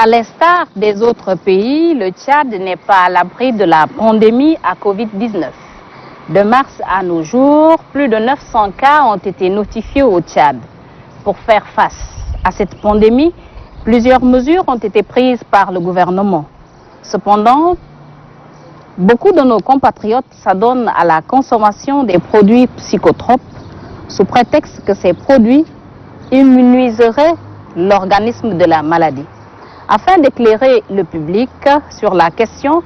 l'instar des autres pays, le Tchad n'est pas à l'abri de la pandémie à Covid-19. De mars à nos jours, plus de 900 cas ont été notifiés au Tchad. Pour faire face à cette pandémie, plusieurs mesures ont été prises par le gouvernement. Cependant, beaucoup de nos compatriotes s'adonnent à la consommation des produits psychotropes sous prétexte que ces produits immuniseraient l'organisme de la maladie. Afin d'éclairer le public sur la question,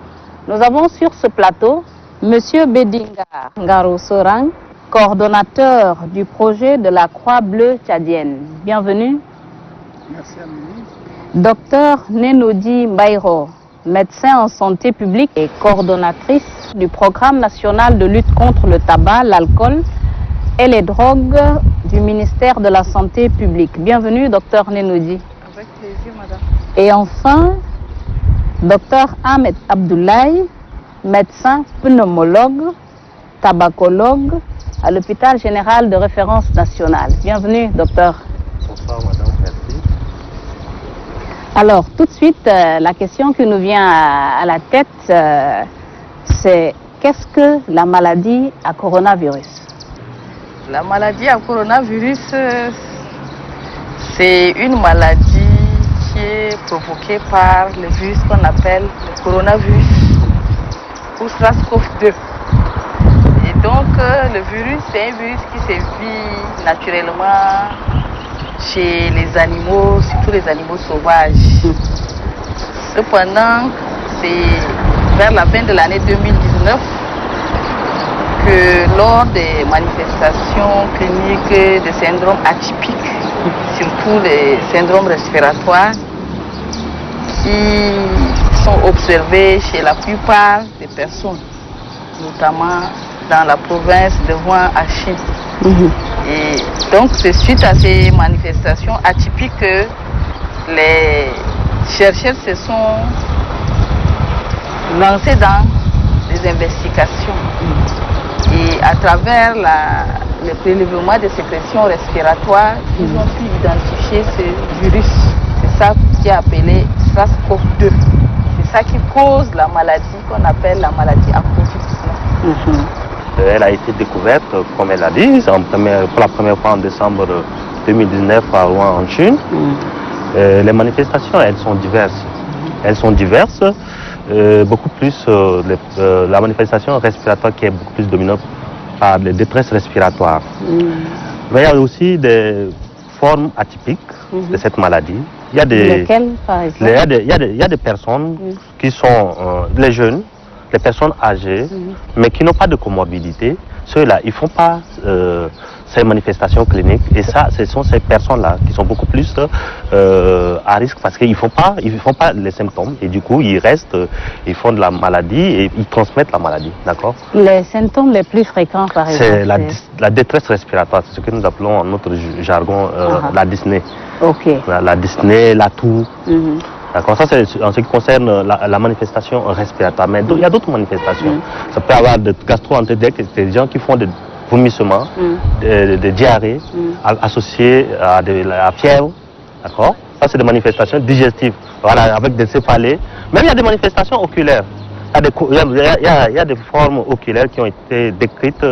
nous avons sur ce plateau M. Bedinga Ngaro Sorang, coordonnateur du projet de la Croix-Bleue tchadienne. Bienvenue. Merci Amélie. Docteur Nenodi Mbairo, médecin en santé publique et coordonnatrice du programme national de lutte contre le tabac, l'alcool et les drogues du ministère de la Santé publique. Bienvenue, docteur Nenodi. Avec plaisir, madame. Et enfin, docteur Ahmed Abdoulaye, médecin pneumologue, tabacologue à l'hôpital général de référence nationale. Bienvenue, docteur. Bonsoir, madame, merci. Alors, tout de suite, la question qui nous vient à la tête, c'est qu'est-ce que la maladie à coronavirus? La maladie à coronavirus, c'est une maladie qui est provoquée par le virus qu'on appelle le coronavirus ou SARS-CoV-2. Et donc, le virus, c'est un virus qui se vit naturellement chez les animaux, surtout les animaux sauvages. Cependant, c'est vers la fin de l'année 2019 que lors des manifestations cliniques de syndromes atypiques, surtout les syndromes respiratoires, qui sont observés chez la plupart des personnes, notamment dans la province de Wuhan à Chine. Et donc c'est suite à ces manifestations atypiques que les chercheurs se sont lancés dans des investigations. Et à travers le prélèvement des sécrétions respiratoires, ils ont pu identifier ce virus. C'est ça qui est appelé SARS-CoV-2. C'est ça qui cause la maladie qu'on appelle la maladie à Covid-19. Elle a été découverte, comme elle a dit, pour la première fois en décembre 2019 à Wuhan en Chine. Les manifestations, elles sont diverses. Elles sont diverses. Beaucoup plus la manifestation respiratoire qui est beaucoup plus dominante par les détresses respiratoires. Mais il y a aussi des formes atypiques de cette maladie. Il y a des, lesquelles, par exemple? il y a des personnes qui sont les jeunes, les personnes âgées, mais qui n'ont pas de comorbidité. Ceux-là, ils ne font pas ces manifestations cliniques. Et ça, ce sont ces personnes-là qui sont beaucoup plus à risque parce qu'ils ne font pas les symptômes. Et du coup, ils restent, ils font de la maladie et ils transmettent la maladie. D'accord? Les symptômes les plus fréquents, par exemple? C'est la détresse respiratoire. C'est ce que nous appelons en notre jargon la dyspnée. Ok. La dyspnée, la toux. D'accord, ça c'est en ce qui concerne la manifestation respiratoire. Mais il y a d'autres manifestations. Ça peut avoir des gastro-entériques, des gens qui font des vomissements, des diarrhées associées à la fièvre. D'accord, ça c'est des manifestations digestives, voilà, avec des céphalées. Même il y a des manifestations oculaires. Il y a des formes oculaires qui ont été décrites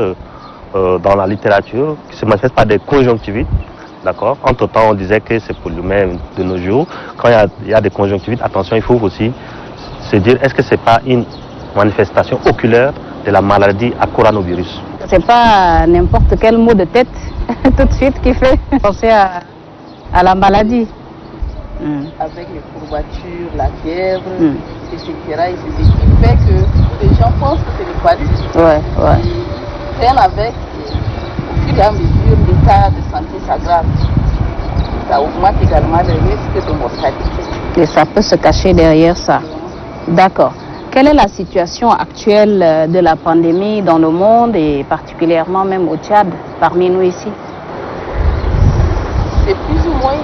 dans la littérature, qui se manifestent par des conjonctivites. D'accord. Entre-temps, on disait que c'est pour l'humain de nos jours. Quand il y a des conjonctivites, attention, il faut aussi se dire, est-ce que ce n'est pas une manifestation oculaire de la maladie à coronavirus? C'est pas n'importe quel mot de tête tout de suite qui fait penser à la maladie. Avec les courbatures, la fièvre, etc. Et c'est ce qui fait que les gens pensent que c'est le parasites. Ils prennent avec. Au fur et à mesure, l'état de santé s'aggrave. Ça augmente également le risque de mortalité. Et ça peut se cacher derrière ça. D'accord. Quelle est la situation actuelle de la pandémie dans le monde et particulièrement même au Tchad, parmi nous ici? C'est plus ou moins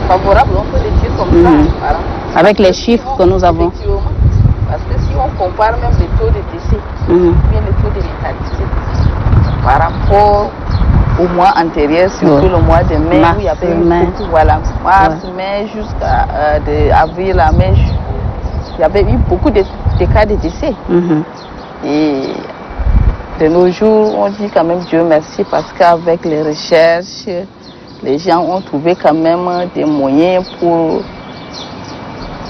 favorable, on peut le dire comme ça. Voilà. Avec les chiffres que nous avons. Parce que si on compare même les taux de décès, bien les taux de létalité, par rapport au mois antérieur, surtout le mois de mai, mars, où il y avait mai. beaucoup, voilà, mars, mai, jusqu'à avril à mai, il y avait eu beaucoup de cas de décès. Et de nos jours, on dit quand même Dieu merci, parce qu'avec les recherches, les gens ont trouvé quand même des moyens pour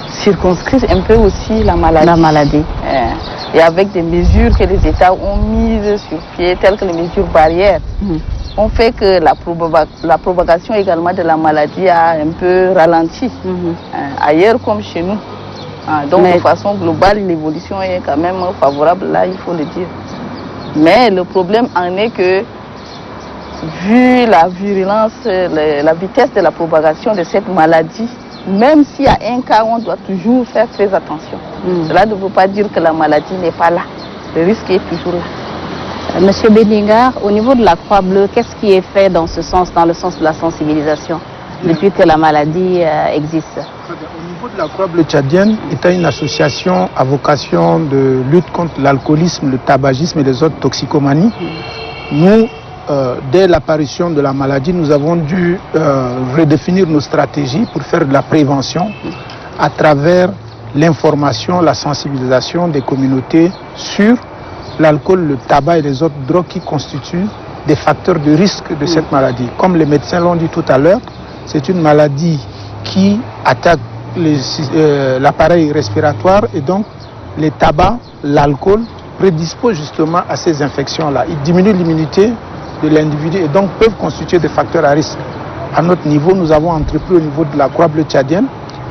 circonscrire un peu aussi la maladie. Et avec des mesures que les États ont mises sur pied, telles que les mesures barrières, ont fait que la propagation également de la maladie a un peu ralenti, ailleurs comme chez nous. Donc de façon globale, l'évolution est quand même favorable, là il faut le dire. Mais le problème en est que, vu la virulence, la vitesse de la propagation de cette maladie, même s'il y a un cas, on doit toujours faire très attention. Cela ne veut pas dire que la maladie n'est pas là. Le risque est toujours là. Monsieur Bellingar, au niveau de la Croix-Bleue, qu'est-ce qui est fait dans ce sens, dans le sens de la sensibilisation, depuis que la maladie existe? Au niveau de la Croix-Bleue tchadienne, étant une association à vocation de lutte contre l'alcoolisme, le tabagisme et les autres toxicomanies, nous, dès l'apparition de la maladie, nous avons dû redéfinir nos stratégies pour faire de la prévention à travers l'information, la sensibilisation des communautés sur l'alcool, le tabac et les autres drogues qui constituent des facteurs de risque de cette maladie. Comme les médecins l'ont dit tout à l'heure, c'est une maladie qui attaque l'appareil respiratoire et donc les tabacs, l'alcool prédisposent justement à ces infections-là. Ils diminuent l'immunité de l'individu et donc peuvent constituer des facteurs à risque. À notre niveau, nous avons entrepris au niveau de la Croix-Bleue tchadienne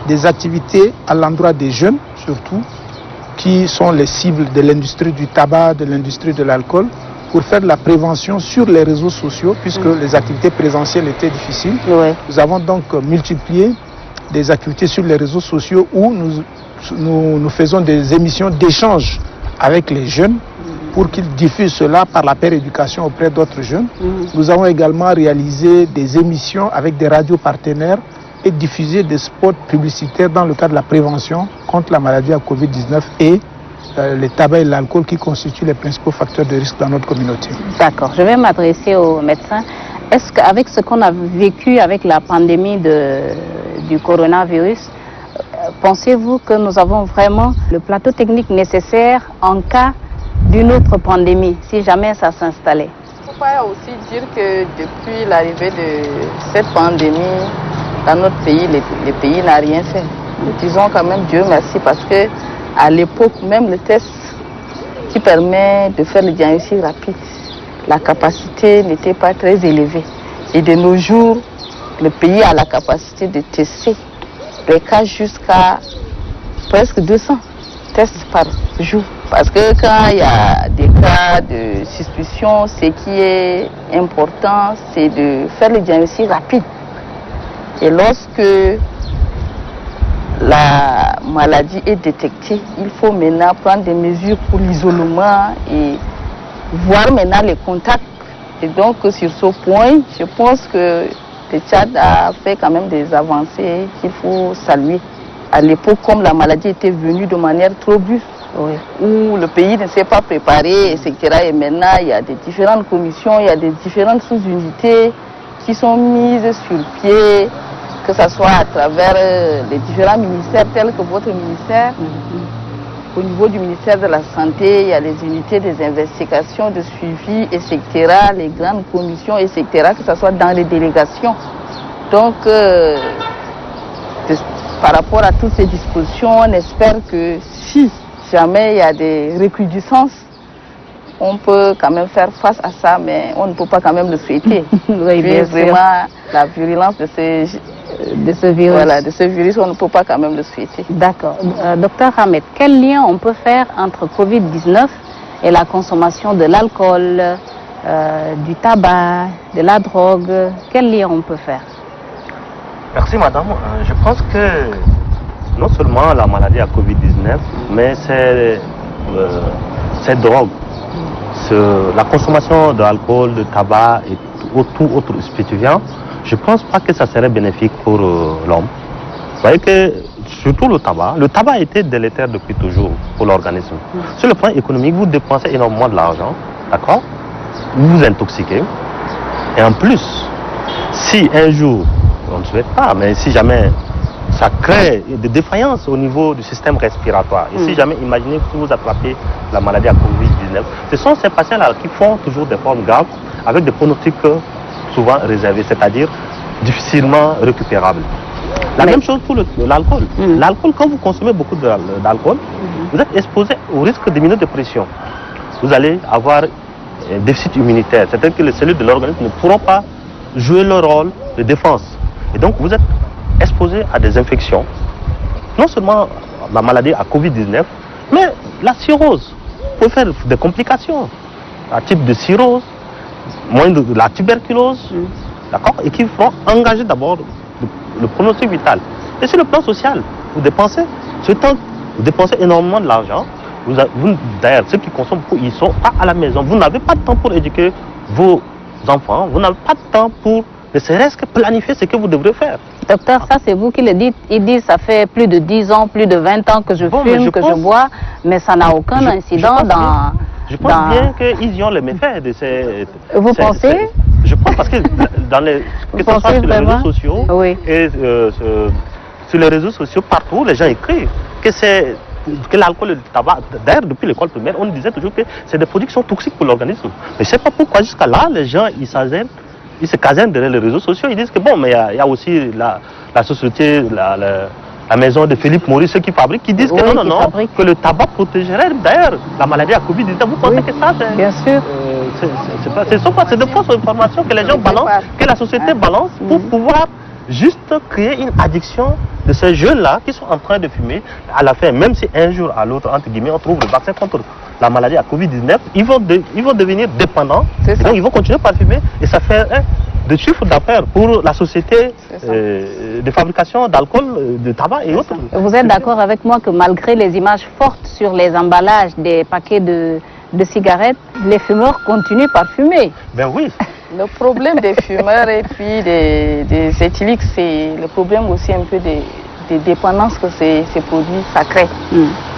des activités à l'endroit des jeunes, surtout, qui sont les cibles de l'industrie du tabac, de l'industrie de l'alcool, pour faire de la prévention sur les réseaux sociaux, puisque les activités présentielles étaient difficiles. Nous avons donc multiplié des activités sur les réseaux sociaux où nous faisons des émissions d'échange avec les jeunes pour qu'ils diffusent cela par la paire éducation auprès d'autres jeunes. Nous avons également réalisé des émissions avec des radios partenaires et diffusé des spots publicitaires dans le cadre de la prévention contre la maladie à Covid-19 et le tabac et l'alcool qui constituent les principaux facteurs de risque dans notre communauté. D'accord, je vais m'adresser aux médecins. Est-ce qu'avec ce qu'on a vécu avec la pandémie du coronavirus, pensez-vous que nous avons vraiment le plateau technique nécessaire en cas d'une autre pandémie, si jamais ça s'installait? Il ne faut pas aussi dire que depuis l'arrivée de cette pandémie, dans notre pays, le pays n'a rien fait. Nous disons quand même Dieu merci parce que à l'époque, même le test qui permet de faire le diagnostic rapide, la capacité n'était pas très élevée. Et de nos jours, le pays a la capacité de tester les cas jusqu'à presque 200 tests par jour. Parce que quand il y a des cas de suspicion, ce qui est important, c'est de faire le diagnostic rapide. Et lorsque la maladie est détectée, il faut maintenant prendre des mesures pour l'isolement et voir maintenant les contacts. Et donc sur ce point, je pense que le Tchad a fait quand même des avancées qu'il faut saluer. À l'époque, comme la maladie était venue de manière trop brusque, où le pays ne s'est pas préparé, etc. Et maintenant, il y a des différentes commissions, il y a des différentes sous-unités qui sont mises sur pied, que ce soit à travers les différents ministères tels que votre ministère. Au niveau du ministère de la Santé, il y a les unités des investigations, de suivi, etc., les grandes commissions, etc., que ce soit dans les délégations. Donc, par rapport à toutes ces dispositions, on espère que si jamais il y a des recrudescences, on peut quand même faire face à ça, mais on ne peut pas quand même le souhaiter. Oui, bien vraiment sûr. La virulence de ce virus. Voilà, de ce virus, on ne peut pas quand même le souhaiter. D'accord. Docteur Ahmed, quel lien on peut faire entre Covid-19 et la consommation de l'alcool, du tabac, de la drogue? Quel lien on peut faire? Merci madame. Je pense que non seulement la maladie à Covid-19, mais ces drogues, la consommation d'alcool, de tabac et tout autre stupéfiant, je ne pense pas que ça serait bénéfique pour l'homme. Vous voyez que, surtout le tabac était délétère depuis toujours pour l'organisme. Sur le plan économique, vous dépensez énormément de l'argent, d'accord? Vous vous intoxiquez. Et en plus, si un jour, on ne souhaite pas, mais si jamais ça crée des défaillances au niveau du système respiratoire, et si jamais, imaginez que vous attrapez la maladie à Covid-19, ce sont ces patients-là qui font toujours des formes graves avec des pronostics souvent réservés, c'est-à-dire difficilement récupérables. La même chose pour l'alcool. L'alcool, quand vous consommez beaucoup d'alcool, vous êtes exposé au risque d'immunodépression. Vous allez avoir un déficit immunitaire, c'est-à-dire que les cellules de l'organisme ne pourront pas jouer leur rôle de défense. Et donc vous êtes exposé à des infections, non seulement la maladie à Covid-19, mais la cirrhose peut faire des complications, un type de cirrhose, de la tuberculose, d'accord, et qui vont engager d'abord le pronostic vital. Et sur le plan social, vous dépensez énormément de l'argent. D'ailleurs, ceux qui consomment beaucoup, ils sont pas à la maison. Vous n'avez pas de temps pour éduquer vos enfants. Vous n'avez pas de temps pour ne serait-ce que planifier ce que vous devrez faire. Docteur, ça c'est vous qui le dites. Ils disent ça fait plus de 10 ans, plus de 20 ans que je fume, je bois, mais ça n'a aucun incident dans... Je pense bien qu'ils y ont les méfaits de ces... Vous pensez? Je pense parce que dans les... Que ce soit sur les réseaux sociaux, et sur les réseaux sociaux, partout, les gens écrivent que l'alcool et le tabac, d'ailleurs depuis l'école primaire, on disait toujours que c'est des produits qui sont toxiques pour l'organisme. Mais je ne sais pas pourquoi jusqu'à là, les gens, ils se casernent derrière les réseaux sociaux, ils disent que bon, mais il y a aussi la société, la maison de Philippe Maurice, ceux qui fabriquent, qui disent que non, que le tabac protégerait d'ailleurs la maladie à Covid-19. Vous pensez que ça, c'est... Bien sûr. C'est de fausses informations que les gens balancent, que la société balance pour pouvoir juste créer une addiction de ces jeunes-là qui sont en train de fumer. À la fin, même si un jour à l'autre, entre guillemets, on trouve le vaccin contre la maladie à Covid-19, ils vont devenir dépendants, et donc ils vont continuer par fumer, et ça fait de chiffre d'affaires pour la société de fabrication d'alcool, de tabac et autres. Vous êtes d'accord avec moi que malgré les images fortes sur les emballages des paquets de cigarettes, les fumeurs continuent par fumer? Ben oui. Le problème des fumeurs et puis des éthyliques, c'est le problème aussi un peu des dépendances que ces produits ça crée.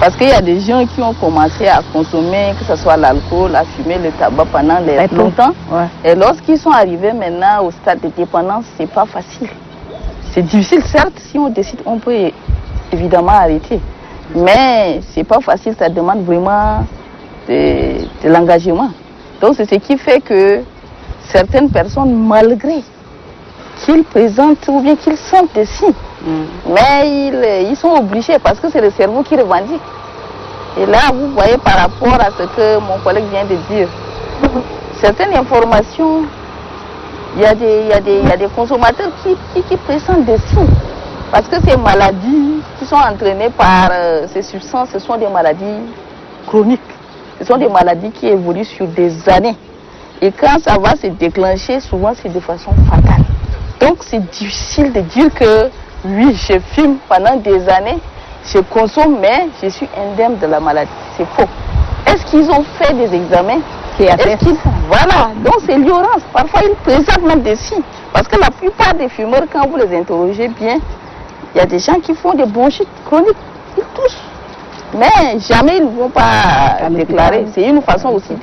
Parce qu'il y a des gens qui ont commencé à consommer, que ce soit l'alcool, la fumée, le tabac pendant longtemps. Et lorsqu'ils sont arrivés maintenant au stade de dépendance, c'est pas facile. C'est difficile, certes, si on décide, on peut évidemment arrêter. Mais c'est pas facile, ça demande vraiment de l'engagement. Donc c'est ce qui fait que certaines personnes, malgré qu'ils présentent ou bien qu'ils sentent des signes, mais ils sont obligés parce que c'est le cerveau qui revendique. Et là, vous voyez par rapport à ce que mon collègue vient de dire, certaines informations, il y a des consommateurs qui présentent des signes. Parce que ces maladies qui sont entraînées par ces substances, ce sont des maladies chroniques. Ce sont des maladies qui évoluent sur des années. Et quand ça va se déclencher, souvent c'est de façon fatale. Donc c'est difficile de dire que oui, je fume pendant des années, je consomme, mais je suis indemne de la maladie. C'est faux. Est-ce qu'ils ont fait des examens? Voilà, donc c'est l'ignorance. Parfois ils présentent même des signes. Parce que la plupart des fumeurs, quand vous les interrogez bien, il y a des gens qui font des bronchites chroniques. Ils toussent. Mais jamais ils ne vont pas déclarer. C'est une façon aussi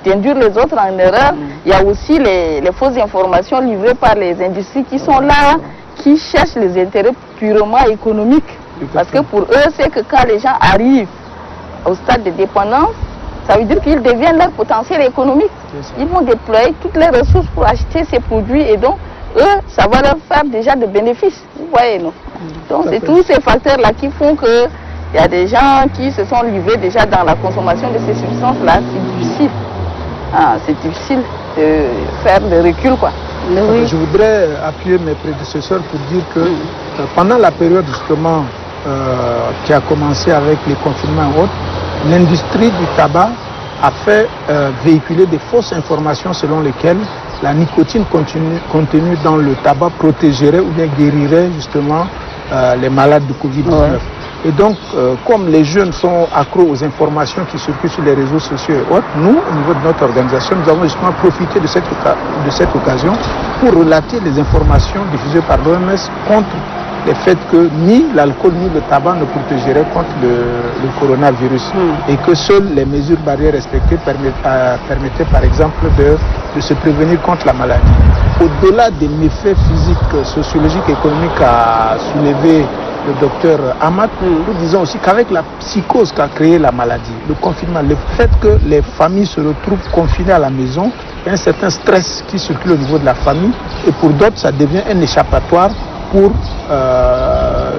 d'induire les autres en erreur. Il y a aussi les fausses informations livrées par les industries qui sont là, qui cherchent les intérêts purement économiques. Parce que pour eux, c'est que quand les gens arrivent au stade de dépendance, ça veut dire qu'ils deviennent leur potentiel économique. Ils vont déployer toutes les ressources pour acheter ces produits et donc, eux, ça va leur faire déjà des bénéfices. Vous voyez, non? Donc, c'est tous ces facteurs-là qui font que il y a des gens qui se sont livrés déjà dans la consommation de ces substances-là. C'est difficile. C'est difficile de faire le recul, quoi. Oui. Je voudrais appuyer mes prédécesseurs pour dire que pendant la période justement qui a commencé avec les confinements et autres, l'industrie du tabac a fait véhiculer des fausses informations selon lesquelles la nicotine contenue dans le tabac protégerait ou bien guérirait justement les malades de Covid-19. Et donc, comme les jeunes sont accros aux informations qui circulent sur les réseaux sociaux et autres, nous, au niveau de notre organisation, nous avons justement profité de cette occasion pour relater les informations diffusées par l'OMS contre le fait que ni l'alcool ni le tabac ne protégeraient contre le coronavirus. Et que seules les mesures barrières respectées permettaient par exemple de de se prévenir contre la maladie. Au-delà des méfaits physiques, sociologiques, économiques qu'a soulevé le docteur Ahmad, nous disons aussi qu'avec la psychose qu'a créé la maladie, le confinement, le fait que les familles se retrouvent confinées à la maison, il y a un certain stress qui circule au niveau de la famille, et pour d'autres, ça devient un échappatoire pour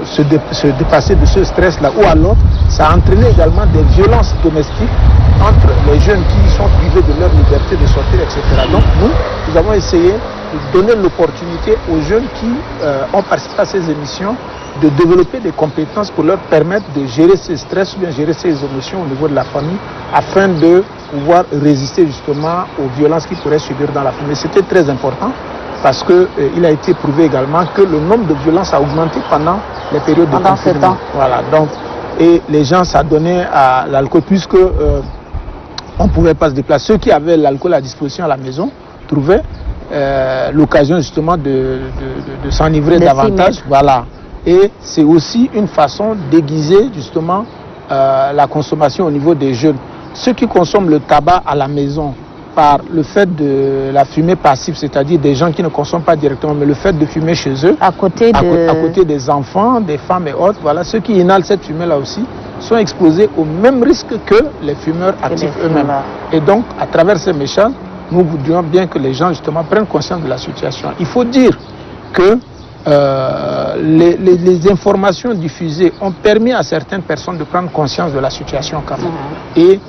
se dépasser de ce stress-là. Ou alors, ça a entraîné également des violences domestiques entre les jeunes qui sont privés de leur liberté de sortir, etc. Donc nous avons essayé de donner l'opportunité aux jeunes qui ont participé à ces émissions de développer des compétences pour leur permettre de gérer ces stress ou bien gérer ces émotions au niveau de la famille afin de pouvoir résister justement aux violences qu'ils pourraient subir dans la famille. C'était très important parce qu'il a été prouvé également que le nombre de violences a augmenté pendant les périodes de confinement. Voilà, donc, et les gens s'adonnaient à l'alcool puisque on ne pouvait pas se déplacer. Ceux qui avaient l'alcool à disposition à la maison trouvaient l'occasion justement de s'enivrer davantage. Voilà. Et c'est aussi une façon d'aiguiser justement la consommation au niveau des jeunes. Ceux qui consomment le tabac à la maison par le fait de la fumée passive, c'est-à-dire des gens qui ne consomment pas directement, mais le fait de fumer chez eux, à côté des enfants, des femmes et autres, voilà, ceux qui inhalent cette fumée-là aussi sont exposés au même risque que les fumeurs actifs eux-mêmes. Et donc, à travers ces messages, nous voudrions bien que les gens justement prennent conscience de la situation. Il faut dire que les informations diffusées ont permis à certaines personnes de prendre conscience de la situation quand même. Et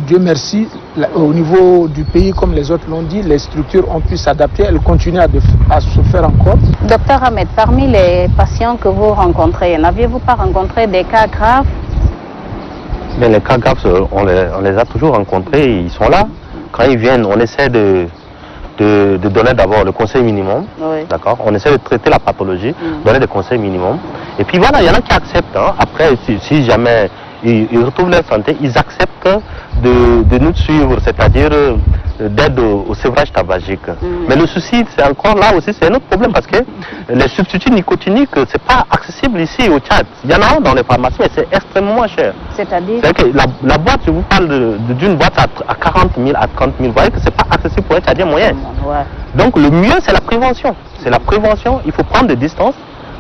Dieu merci, au niveau du pays, comme les autres l'ont dit, les structures ont pu s'adapter, elles continuent à se faire encore. Docteur Ahmed, parmi les patients que vous rencontrez, n'aviez-vous pas rencontré des cas graves? Mais les cas graves, on les a toujours rencontrés, ils sont là. Quand ils viennent, on essaie de donner d'abord le conseil minimum, d'accord. On essaie de traiter la pathologie, donner des conseils minimums. Et puis voilà, il y en a qui acceptent. Hein. Après, si jamais ils retrouvent leur santé, ils acceptent de nous suivre, c'est-à-dire d'aide au sévrage tabagique. Mais le souci, c'est encore là aussi, c'est un autre problème parce que les substituts nicotiniques, c'est pas accessible ici au Tchad. Il y en a un dans les pharmacies, mais c'est extrêmement cher. C'est-à-dire que la boîte, je vous parle d'une boîte à 40 000, à 30 000. Vous voyez que c'est pas accessible pour un Tchadien moyen. Donc le mieux, c'est la prévention. C'est la prévention. Il faut prendre des distances.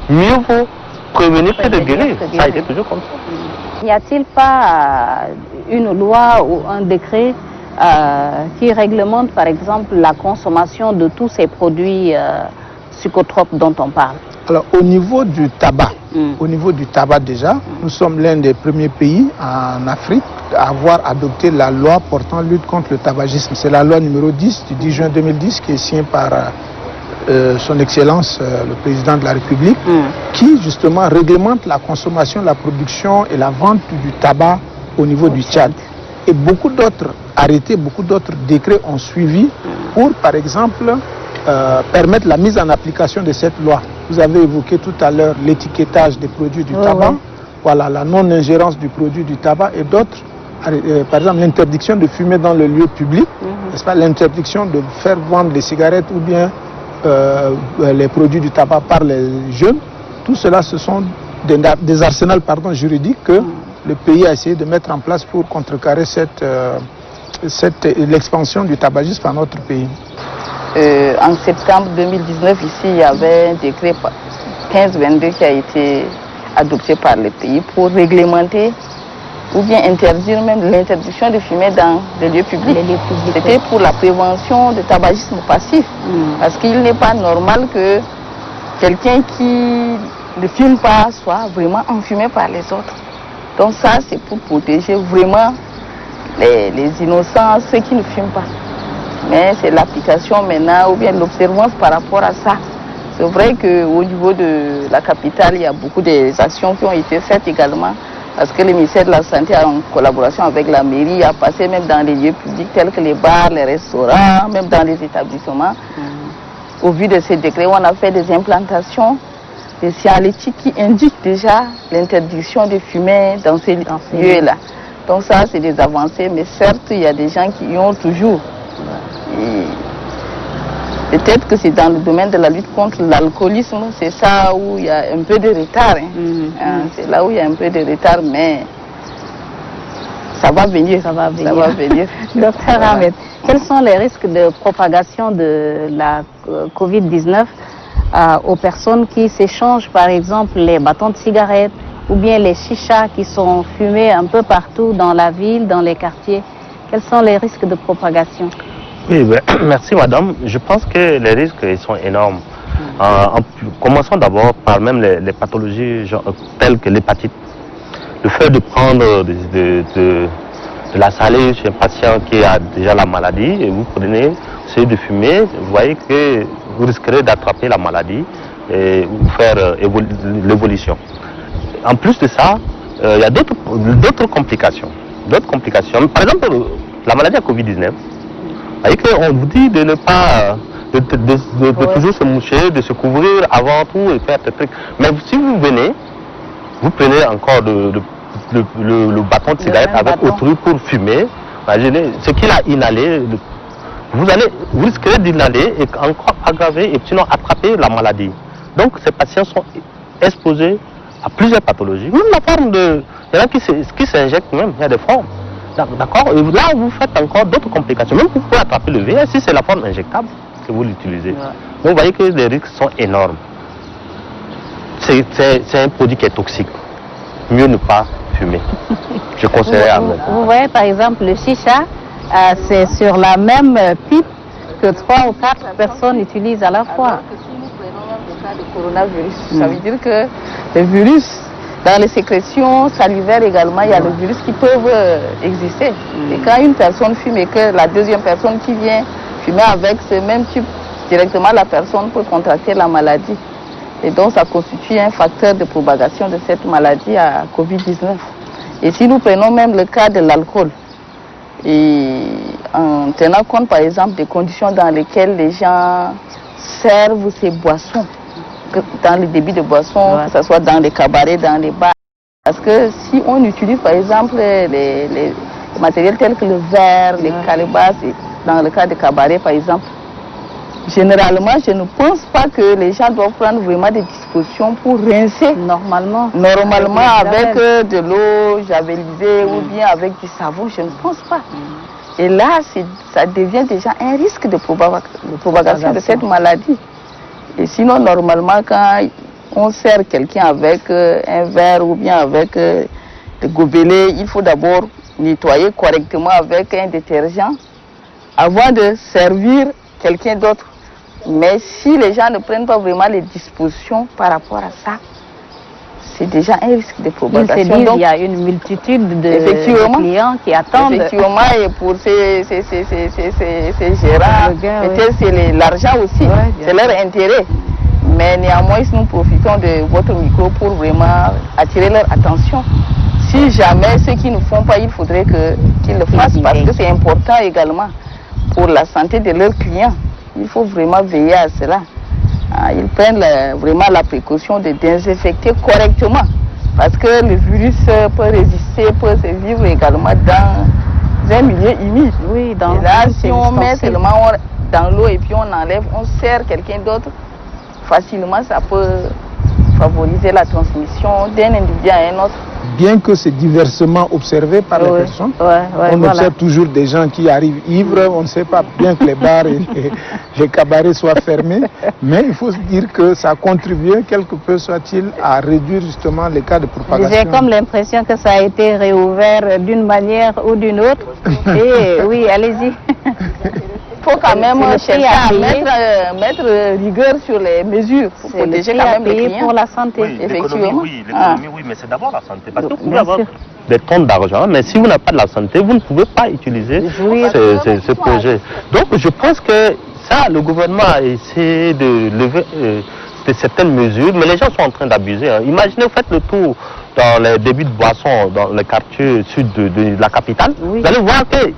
Mieux vaut prévenir que de guérir. Ça a été toujours comme ça. N'y a-t-il pas une loi ou un décret qui réglemente par exemple la consommation de tous ces produits psychotropes dont on parle? Alors au niveau du tabac, déjà, nous sommes l'un des premiers pays en Afrique à avoir adopté la loi portant lutte contre le tabagisme. C'est la loi numéro 10 du 10 juin 2010 qui est signée par son Excellence le Président de la République, qui justement réglemente la consommation, la production et la vente du tabac au niveau du Tchad. Et beaucoup d'autres arrêtés, beaucoup d'autres décrets ont suivi pour, par exemple, permettre la mise en application de cette loi. Vous avez évoqué tout à l'heure l'étiquetage des produits du tabac, voilà, la non-ingérence du produit du tabac et d'autres. Par exemple, l'interdiction de fumer dans le lieu public, n'est-ce pas, l'interdiction de faire vendre des cigarettes ou bien les produits du tabac par les jeunes. Tout cela, ce sont des arsenals juridiques que le pays a essayé de mettre en place pour contrecarrer l'expansion du tabagisme dans notre pays. En septembre 2019, ici, il y avait un décret 1522 qui a été adopté par le pays pour réglementer ou bien interdire même l'interdiction de fumer dans les lieux publics. C'était pour la prévention du tabagisme passif. Parce qu'il n'est pas normal que quelqu'un qui ne fume pas soit vraiment enfumé par les autres. Donc ça, c'est pour protéger vraiment les innocents, ceux qui ne fument pas. Mais c'est l'application maintenant ou bien l'observance par rapport à ça. C'est vrai qu'au niveau de la capitale, il y a beaucoup d'actions qui ont été faites également. Parce que le ministère de la Santé, en collaboration avec la mairie, a passé même dans les lieux publics tels que les bars, les restaurants, même dans les établissements. Au vu de ces décrets, on a fait des implantations de signalétiques qui indiquent déjà l'interdiction de fumer dans ces lieux-là. Donc ça, c'est des avancées, mais certes, il y a des gens qui y ont toujours. Peut-être que c'est dans le domaine de la lutte contre l'alcoolisme, c'est ça où il y a un peu de retard. C'est là où il y a un peu de retard, mais ça va venir. Ça va venir. Docteur Ahmed, Quels sont les risques de propagation de la Covid-19 aux personnes qui s'échangent par exemple les bâtons de cigarettes ou bien les chichas qui sont fumés un peu partout dans la ville, dans les quartiers? Quels sont les risques de propagation? Oui, ben, merci madame. Je pense que les risques ils sont énormes. Commençons d'abord par même les pathologies telles que l'hépatite. Le fait de prendre de la salive chez un patient qui a déjà la maladie et vous prenez, essayez de fumer, vous voyez que vous risquerez d'attraper la maladie et vous faire l'évolution. En plus de ça, il y a d'autres complications. Par exemple, la maladie à Covid-19. On vous dit de ne pas, de toujours se moucher, de se couvrir avant tout et faire des trucs. Mais si vous venez, vous prenez encore le bâton de cigarette avec autrui pour fumer. Imaginez ce qu'il a inhalé. Vous risquerez d'inhaler et encore aggraver et sinon attraper la maladie. Donc ces patients sont exposés à plusieurs pathologies. Même la forme de... Il y en a qui s'injectent même, il y a des formes. D'accord? Et là, vous faites encore d'autres complications. Même vous pouvez attraper le VIH si c'est la forme injectable que vous l'utilisez. Ouais. Donc vous voyez que les risques sont énormes. C'est un produit qui est toxique. Mieux ne pas fumer. Je conseillerais à vous voyez par exemple le chicha, c'est sur la même pipe que 3 ou 4 personnes utilisent à la fois. Alors que si nous prenons même le cas de coronavirus, ça veut dire que le virus, dans les sécrétions salivaires également, il y a le virus qui peuvent exister. Et quand une personne fume et que la deuxième personne qui vient fumer avec ce même type, directement la personne peut contracter la maladie. Et donc ça constitue un facteur de propagation de cette maladie à Covid-19. Et si nous prenons même le cas de l'alcool, et en tenant compte par exemple des conditions dans lesquelles les gens servent ces boissons, dans le débit de boissons, que ce soit dans les cabarets, dans les bars. Parce que si on utilise par exemple les matériels tels que le verre, les calebasses, dans le cas des cabarets par exemple, généralement je ne pense pas que les gens doivent prendre vraiment des dispositions pour rincer normalement avec de l'eau javelisée ou bien avec du savon, je ne pense pas. Et là, ça devient déjà un risque de propagation de cette maladie. Et sinon, normalement, quand on sert quelqu'un avec un verre ou bien avec des gobelets, il faut d'abord nettoyer correctement avec un détergent avant de servir quelqu'un d'autre. Mais si les gens ne prennent pas vraiment les dispositions par rapport à ça, c'est déjà un risque de propagation. Donc, il y a une multitude de clients qui attendent. Effectivement, et pour ces gérants, peut-être c'est l'argent aussi, c'est leur intérêt. Mais néanmoins, nous profitons de votre micro pour vraiment attirer leur attention. Si jamais ceux qui ne font pas, il faudrait qu'ils le fassent parce que c'est important également pour la santé de leurs clients. Il faut vraiment veiller à cela. Ils prennent vraiment la précaution de désinfecter correctement parce que le virus peut résister, peut se vivre également dans un milieu humide. Oui, et là, si on met seulement dans l'eau et puis on enlève, on sert quelqu'un d'autre, facilement ça peut favoriser la transmission d'un individu à un autre. Bien que c'est diversement observé par les personnes, on observe toujours des gens qui arrivent ivres, on ne sait pas bien que les bars et les cabarets soient fermés, mais il faut se dire que ça a contribué quelque peu, soit-il, à réduire justement les cas de propagation. J'ai comme l'impression que ça a été réouvert d'une manière ou d'une autre. Et oui, allez-y. Il faut quand même chercher à mettre rigueur sur les mesures pour protéger quand même les clients. Pour la santé, oui, effectivement. L'économie, oui, mais c'est d'abord la santé. Parce que vous pouvez avoir des tonnes d'argent, mais si vous n'avez pas de la santé, vous ne pouvez pas utiliser ce projet. Donc je pense que ça, le gouvernement a essayé de lever certaines mesures, mais les gens sont en train d'abuser. Imaginez, vous faites le tour dans les débits de boissons, dans les quartiers sud de la capitale, vous allez voir que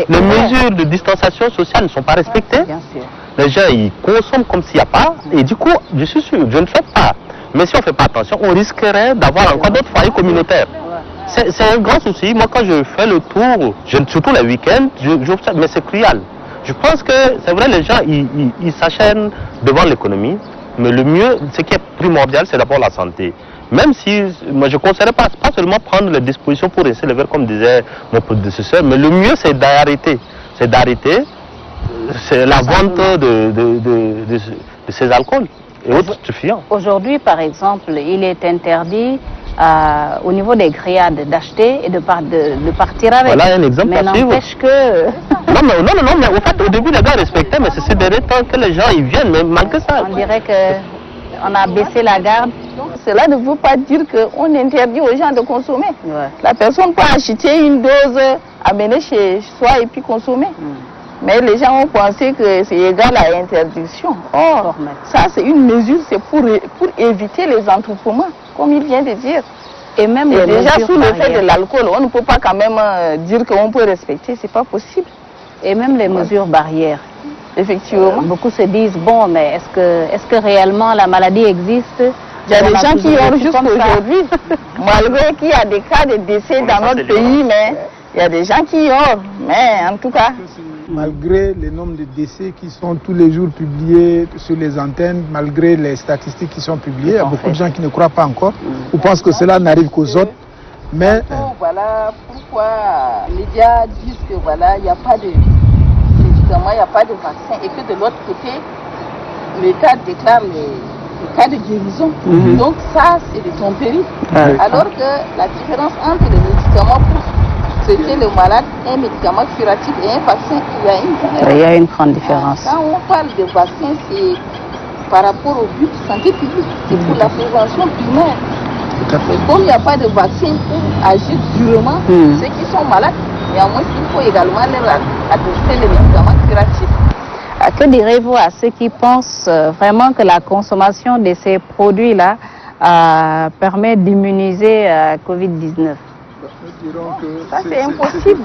les mesures de distanciation sociale ne sont pas respectées. Bien sûr. Les gens, ils consomment comme s'il n'y a pas. Et du coup, je suis sûr, je ne souhaite pas. Mais si on ne fait pas attention, on risquerait d'avoir encore d'autres foyers communautaires. C'est un grand souci. Moi, quand je fais le tour, surtout les week-ends, j'observe, mais c'est cruel. Je pense que, c'est vrai, les gens, ils s'acharnent devant l'économie. Mais le mieux, ce qui est primordial, c'est d'abord la santé. Même si, moi je ne conseillerais pas seulement prendre les dispositions pour rincer le verre comme disait mon prédécesseur, mais le mieux c'est d'arrêter. c'est d'arrêter la vente de ces alcools et autres stupéfiants. Aujourd'hui, par exemple, il est interdit au niveau des grillades d'acheter et de partir avec. Voilà un exemple. Mais n'empêche que... Non, mais au fait, au début, les gars respectaient, mais c'est ces derniers temps que les gens ils viennent, mais malgré ça. On dirait qu'on a baissé la garde. Donc, cela ne veut pas dire qu'on interdit aux gens de consommer. Ouais. La personne peut acheter une dose, amener chez soi et puis consommer. Mais les gens ont pensé que c'est égal à interdiction. Or, ça c'est une mesure, c'est pour éviter les attroupements, comme il vient de dire. Et même déjà sous l'effet de l'alcool, on ne peut pas quand même dire qu'on peut respecter, c'est pas possible. Et même les mesures barrières. Effectivement. Beaucoup se disent, bon, mais est-ce que réellement la maladie existe? Il y a des gens qui ont jusqu'à aujourd'hui, malgré qu'il y a des cas de décès dans notre pays, mais il y a des gens qui ont, mais en tout cas... Malgré les nombres de décès qui sont tous les jours publiés sur les antennes, malgré les statistiques qui sont publiées, il y a beaucoup de gens qui ne croient pas encore ou pensent que cela n'arrive qu'aux autres. Mais voilà pourquoi les médias disent que voilà, il n'y a pas de médicaments, il n'y a pas de vaccin et que de l'autre côté, l'État déclare les cas de guérison. Donc ça, c'est des tromperies. Alors que la différence entre les médicaments pour traiter le malade, un médicament curatif et un vaccin, il y a une grande différence. Quand on parle de vaccin, c'est par rapport au but de santé publique, c'est pour la prévention primaire. Mais comme il n'y a pas de vaccin pour agir durement, ceux qui sont malades, néanmoins, il faut également leur adresser les médicaments curatifs. Que direz-vous à ceux qui pensent vraiment que la consommation de ces produits-là permet d'immuniser Covid-19? Ça c'est impossible.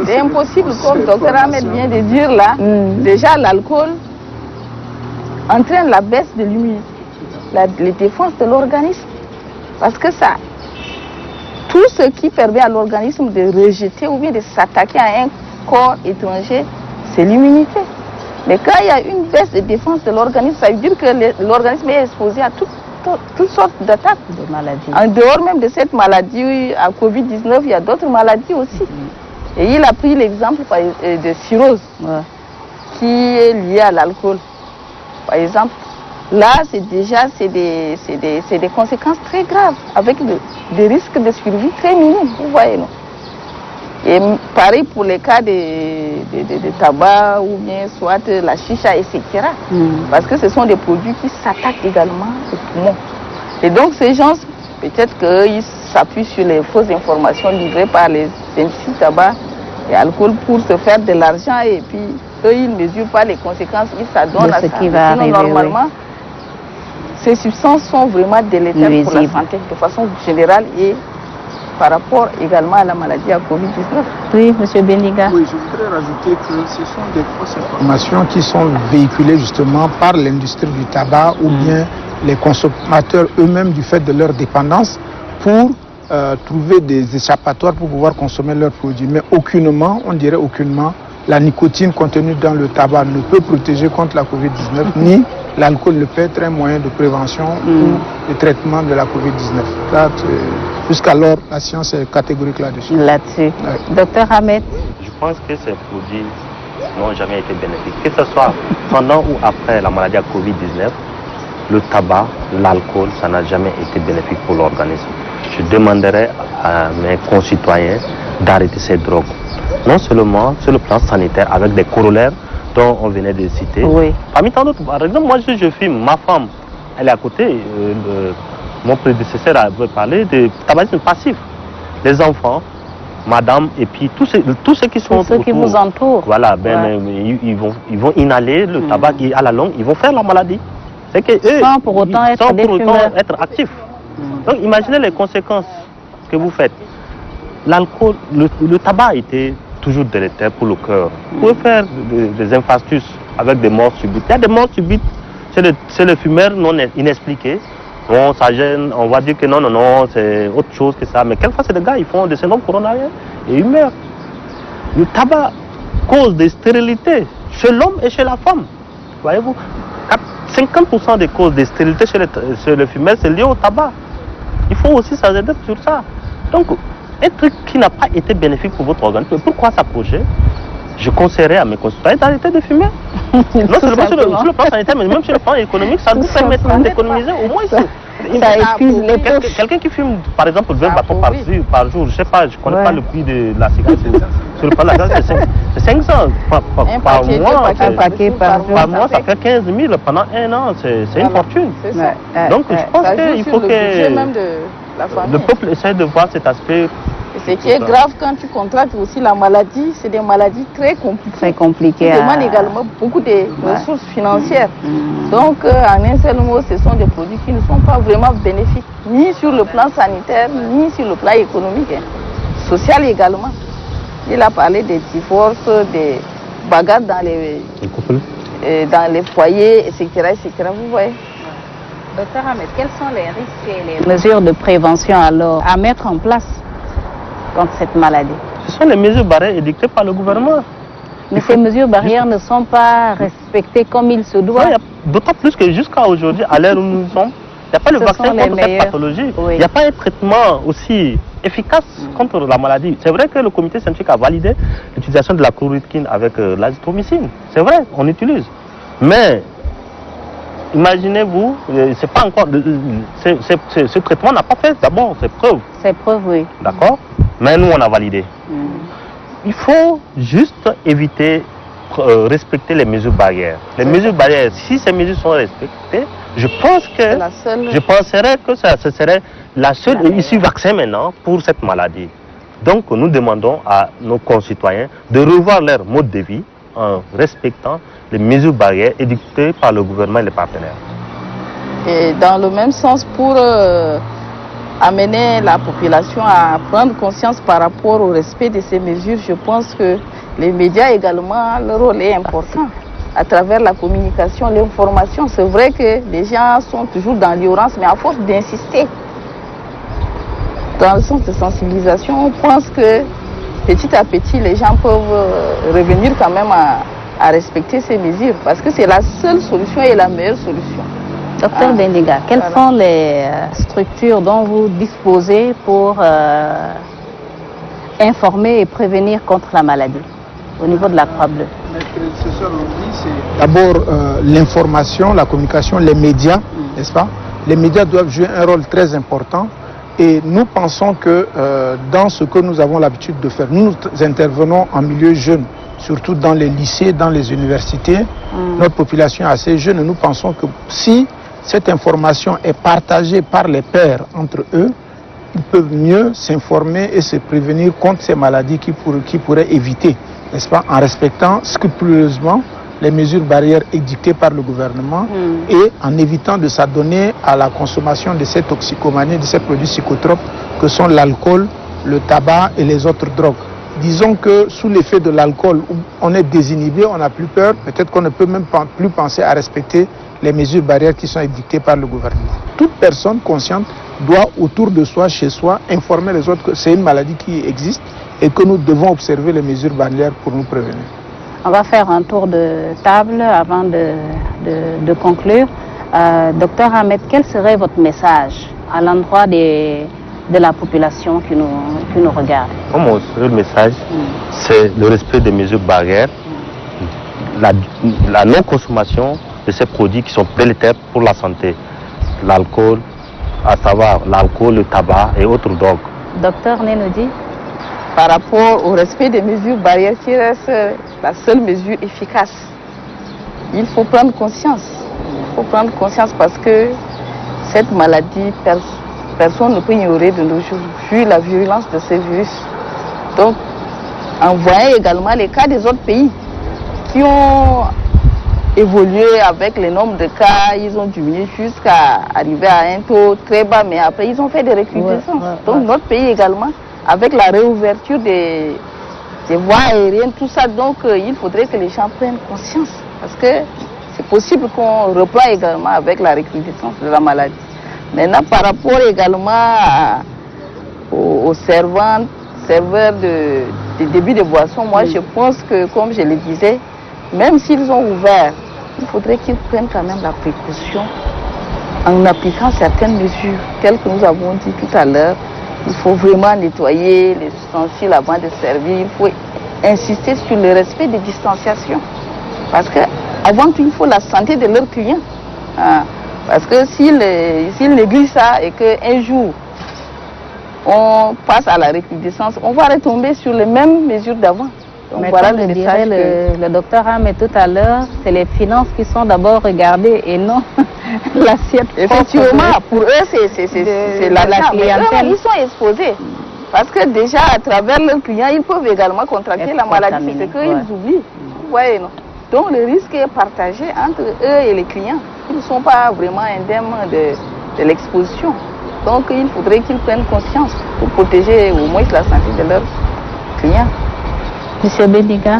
C'est impossible, comme Dr Ahmed vient de dire là. Déjà l'alcool entraîne la baisse de l'immunité, les défenses de l'organisme. Parce que ça, tout ce qui permet à l'organisme de rejeter ou bien de s'attaquer à un corps étranger, c'est l'immunité. Mais quand il y a une baisse de défense de l'organisme, ça veut dire que l'organisme est exposé à toutes sortes d'attaques, de maladies. En dehors même de cette maladie, à Covid-19, il y a d'autres maladies aussi. Et il a pris l'exemple de cirrhose, qui est liée à l'alcool. Par exemple, là, c'est des conséquences très graves, avec des risques de survie très minimes, vous voyez, non? Et pareil pour les cas de tabac ou bien soit la chicha, etc. Parce que ce sont des produits qui s'attaquent également aux poumons. Et donc ces gens, peut-être qu'ils s'appuient sur les fausses informations livrées par les industries tabac et alcool pour se faire de l'argent et puis eux, ils ne mesurent pas les conséquences qu'ils s'adonnent à ça. Sinon, normalement, ces substances sont vraiment délétères pour la santé de façon générale et par rapport également à la maladie à Covid-19. Oui, M. Bendiga. Oui, je voudrais rajouter que ce sont des fausses informations qui sont véhiculées justement par l'industrie du tabac ou bien les consommateurs eux-mêmes du fait de leur dépendance pour trouver des échappatoires pour pouvoir consommer leurs produits. Mais aucunement, on dirait aucunement, la nicotine contenue dans le tabac ne peut protéger contre la Covid-19, ni l'alcool ne peut être un moyen de prévention ou de traitement de la Covid-19. Jusqu'alors, la science est catégorique là-dessus. Là-dessus. Docteur Ahmed. Je pense que ces produits n'ont jamais été bénéfiques. Que ce soit pendant ou après la maladie à Covid-19, le tabac, l'alcool, ça n'a jamais été bénéfique pour l'organisme. Je demanderai à mes concitoyens d'arrêter ces drogues. Non seulement sur le plan sanitaire, avec des corollaires dont on venait de citer. Oui. Parmi tant d'autres, par exemple, moi je fume, ma femme, elle est à côté. Mon prédécesseur avait parlé de tabagisme passif. Les enfants, madame, et puis tous ceux qui sont autour, qui vous entourent. Voilà, ils vont inhaler le tabac et à la longue, ils vont faire la maladie. C'est que eux, sans pour autant être actifs. Donc imaginez les conséquences que vous faites. L'alcool, le tabac a été toujours délétère pour le cœur. Vous pouvez faire des infarctus avec des morts subites. Il y a des morts subites, c'est le fumeur non inexpliqué. Bon, ça gêne, on va dire que non, c'est autre chose que ça. Mais quelquefois, c'est des gars, ils font des syndromes coronariens et ils meurent. Le tabac cause des stérilités chez l'homme et chez la femme. Voyez-vous, 50% des causes de stérilité chez le fumeur, c'est lié au tabac. Il faut aussi s'arrêter sur ça. Donc, un truc qui n'a pas été bénéfique pour votre organisme, pourquoi s'approcher? je conseillerais à mes concitoyens d'arrêter de fumer. Non seulement sur le plan sanitaire, mais même sur le plan économique, ça nous permettra d'économiser au moins ça. Ça épuise les poches. Quelqu'un qui fume, par exemple, 20 bâtons par jour, je ne sais pas, je ne connais pas le prix de la cigarette. Sur le plan de la cigarette, c'est 500 par mois. Un paquet par mois, ça fait 15 000 pendant un an. C'est une fortune. Donc, je pense qu'il faut que le peuple essaie de voir cet aspect. Ce qui est grave quand tu contractes aussi la maladie, c'est des maladies très compliquées. Très compliquées. Qui demandent également beaucoup de ressources financières. Donc, en un seul mot, ce sont des produits qui ne sont pas vraiment bénéfiques, ni sur le plan sanitaire, ni sur le plan économique, social également. Il a parlé des divorces, des bagarres dans les foyers, etc., etc. Vous voyez. Docteur Ahmed, quels sont les risques et les mesures de prévention alors à mettre en place contre cette maladie? Ce sont les mesures barrières édictées par le gouvernement. Mais ces mesures barrières ne sont pas respectées comme il se doit. D'autant plus que jusqu'à aujourd'hui, à l'heure où nous sommes, il n'y a pas le vaccin contre cette pathologie. Il n'y a pas un traitement aussi efficace contre la maladie. C'est vrai que le comité scientifique a validé l'utilisation de la chloroquine avec l'azithromycine. C'est vrai, on utilise. Mais imaginez-vous, c'est pas encore. Ce traitement n'a pas fait d'abord ses preuves. Ses preuves, oui. D'accord? Mais nous, on a validé. Il faut juste éviter, respecter les mesures barrières. Les mesures barrières, si ces mesures sont respectées, je penserais que ce serait la seule issue vaccin maintenant pour cette maladie. Donc, nous demandons à nos concitoyens de revoir leur mode de vie en respectant les mesures barrières édictées par le gouvernement et les partenaires. Et dans le même sens, pour amener la population à prendre conscience par rapport au respect de ces mesures, je pense que les médias également, leur rôle est important. À travers la communication, l'information, c'est vrai que les gens sont toujours dans l'ignorance, mais à force d'insister dans le sens de sensibilisation, on pense que petit à petit, les gens peuvent revenir quand même à respecter ces mesures, parce que c'est la seule solution et la meilleure solution. Docteur Bendiga, quelles sont les structures dont vous disposez pour informer et prévenir contre la maladie au niveau de la Croix-Bleue? C'est d'abord l'information, la communication, les médias, n'est-ce pas? Les médias doivent jouer un rôle très important et nous pensons que dans ce que nous avons l'habitude de faire, nous intervenons en milieu jeune, surtout dans les lycées, dans les universités. Notre population est assez jeune et nous pensons que si cette information est partagée par les pairs entre eux, ils peuvent mieux s'informer et se prévenir contre ces maladies qui pourraient éviter, n'est-ce pas, en respectant scrupuleusement les mesures barrières édictées par le gouvernement et en évitant de s'adonner à la consommation de ces toxicomanies, de ces produits psychotropes que sont l'alcool, le tabac et les autres drogues. Disons que sous l'effet de l'alcool, on est désinhibé, on n'a plus peur, peut-être qu'on ne peut même plus penser à respecter les mesures barrières qui sont édictées par le gouvernement. Toute personne consciente doit autour de soi, chez soi, informer les autres que c'est une maladie qui existe et que nous devons observer les mesures barrières pour nous prévenir. On va faire un tour de table avant de conclure. Docteur Ahmed, quel serait votre message à l'endroit de la population qui nous regarde? Mon seul message, c'est le respect des mesures barrières, la non-consommation de ces produits qui sont délétères pour la santé. L'alcool, à savoir l'alcool, le tabac et autres drogues. Docteur Nenodi, par rapport au respect des mesures barrières qui reste la seule mesure efficace, il faut prendre conscience. Il faut prendre conscience parce que cette maladie, personne ne peut ignorer de nos jours, vu la virulence de ces virus. Donc, en voyant également les cas des autres pays qui ont évolué avec les nombres de cas, ils ont diminué jusqu'à arriver à un taux très bas, mais après ils ont fait des recrudescences. Donc notre pays également, avec la réouverture des voies aériennes, tout ça, donc il faudrait que les gens prennent conscience, parce que c'est possible qu'on reprend également avec la recrudescence de la maladie. Maintenant, par rapport également aux serveurs de débit de boissons, moi je pense que, comme je le disais, même s'ils ont ouvert, il faudrait qu'ils prennent quand même la précaution en appliquant certaines mesures, telles que nous avons dit tout à l'heure. Il faut vraiment nettoyer les ustensiles avant de servir. Il faut insister sur le respect des distanciations. Parce que avant tout, il faut la santé de leurs clients. Parce que s'ils négligent ça et qu'un jour, on passe à la recrudescence, on va retomber sur les mêmes mesures d'avant. Donc mais voilà le message le docteur Ahmed tout à l'heure, c'est les finances qui sont d'abord regardées et non l'assiette. Effectivement, pour eux, c'est la clientèle. Ils sont exposés. Parce que déjà, à travers leurs clients, ils peuvent également contracter la maladie. C'est ce qu'ils oublient. Vous voyez, non? Donc le risque est partagé entre eux et les clients. Ils ne sont pas vraiment indemnes de l'exposition. Donc il faudrait qu'ils prennent conscience pour protéger au moins la santé de leurs clients. Monsieur Bedinga.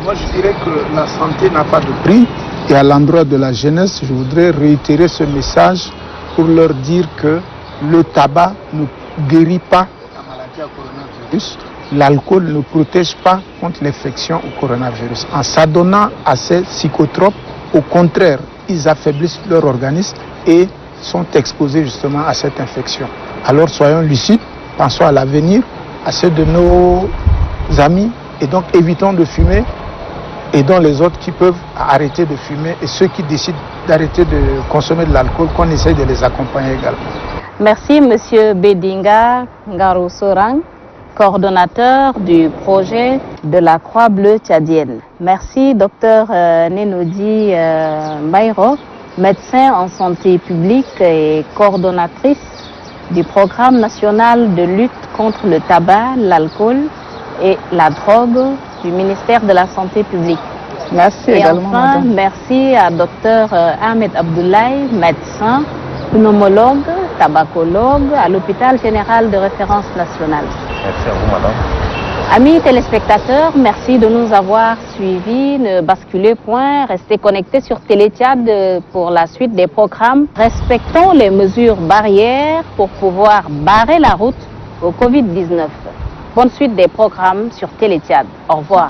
Moi je dirais que la santé n'a pas de prix. Et à l'endroit de la jeunesse, je voudrais réitérer ce message pour leur dire que le tabac ne guérit pas la maladie à coronavirus. L'alcool ne protège pas contre l'infection au coronavirus. En s'adonnant à ces psychotropes, au contraire, ils affaiblissent leur organisme et sont exposés justement à cette infection. Alors soyons lucides, pensons à l'avenir, à ceux de nos amis, et donc évitons de fumer, aidons les autres qui peuvent arrêter de fumer et ceux qui décident d'arrêter de consommer de l'alcool, qu'on essaye de les accompagner également. Merci Monsieur Bedinga Ngaro Sorang, coordonnateur du projet de la Croix-Bleue tchadienne. Merci Dr Nenodi Maïro, médecin en santé publique et coordonnatrice du programme national de lutte contre le tabac, l'alcool et la drogue du ministère de la Santé publique. Merci et également. Enfin, merci à Dr Ahmed Abdoulaye, médecin, pneumologue, tabacologue à l'hôpital général de référence nationale. Merci à vous, madame. Amis téléspectateurs, merci de nous avoir suivis. Ne basculez point, restez connectés sur Télé Tchad pour la suite des programmes. Respectons les mesures barrières pour pouvoir barrer la route au Covid-19. Bonne suite des programmes sur Télé Tchad. Au revoir.